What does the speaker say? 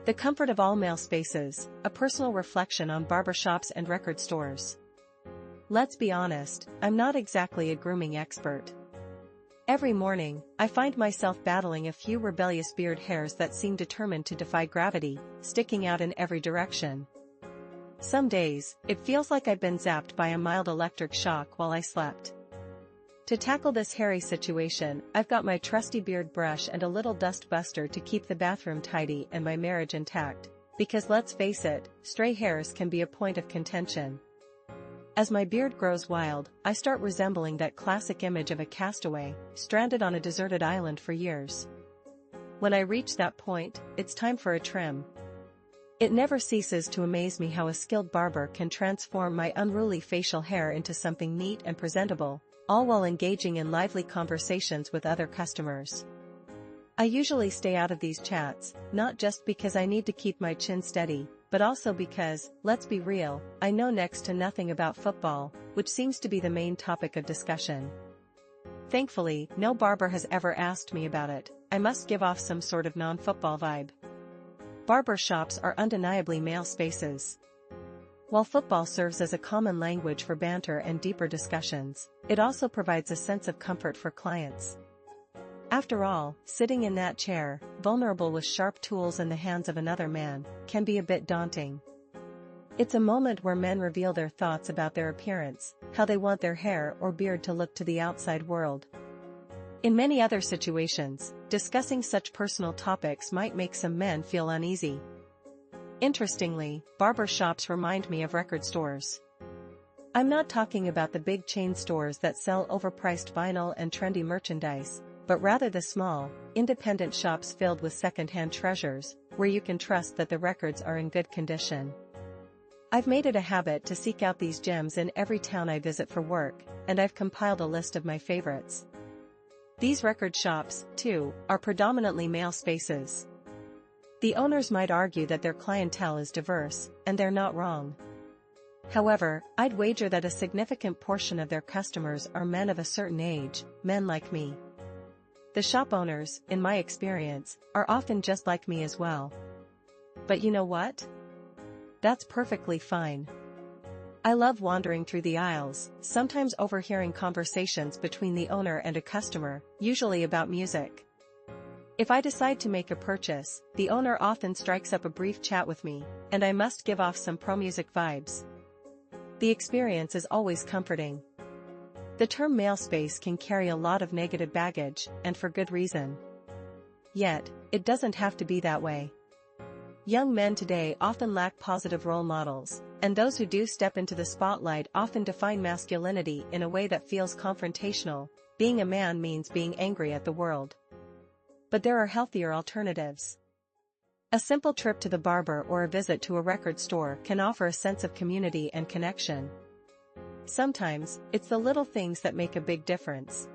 The comfort of all male spaces, a personal reflection on barbershops and record stores. Let's be honest, I'm not exactly a grooming expert. Every morning, I find myself battling a few rebellious beard hairs that seem determined to defy gravity, sticking out in every direction. Some days, it feels like I've been zapped by a mild electric shock while I slept. To tackle this hairy situation, I've got my trusty beard brush and a little dust buster to keep the bathroom tidy and my marriage intact, because let's face it, stray hairs can be a point of contention. As my beard grows wild, I start resembling that classic image of a castaway, stranded on a deserted island for years. When I reach that point, it's time for a trim. It never ceases to amaze me how a skilled barber can transform my unruly facial hair into something neat and presentable, all while engaging in lively conversations with other customers. I usually stay out of these chats, not just because I need to keep my chin steady, but also because, let's be real, I know next to nothing about football, which seems to be the main topic of discussion. Thankfully, no barber has ever asked me about it. I must give off some sort of non-football vibe. Barber shops are undeniably male spaces. While football serves as a common language for banter and deeper discussions, it also provides a sense of comfort for clients. After all, sitting in that chair, vulnerable with sharp tools in the hands of another man, can be a bit daunting. It's a moment where men reveal their thoughts about their appearance, how they want their hair or beard to look to the outside world. In many other situations, discussing such personal topics might make some men feel uneasy. Interestingly, barber shops remind me of record stores. I'm not talking about the big chain stores that sell overpriced vinyl and trendy merchandise, but rather the small, independent shops filled with second-hand treasures, where you can trust that the records are in good condition. I've made it a habit to seek out these gems in every town I visit for work, and I've compiled a list of my favorites. These record shops, too, are predominantly male spaces. The owners might argue that their clientele is diverse, and they're not wrong. However, I'd wager that a significant portion of their customers are men of a certain age, men like me. The shop owners, in my experience, are often just like me as well. But you know what? That's perfectly fine. I love wandering through the aisles, sometimes overhearing conversations between the owner and a customer, usually about music. If I decide to make a purchase, the owner often strikes up a brief chat with me, and I must give off some pro-music vibes. The experience is always comforting. The term male space can carry a lot of negative baggage, and for good reason. Yet, it doesn't have to be that way. Young men today often lack positive role models, and those who do step into the spotlight often define masculinity in a way that feels confrontational. Being a man means being angry at the world. But there are healthier alternatives. A simple trip to the barber or a visit to a record store can offer a sense of community and connection. Sometimes, it's the little things that make a big difference.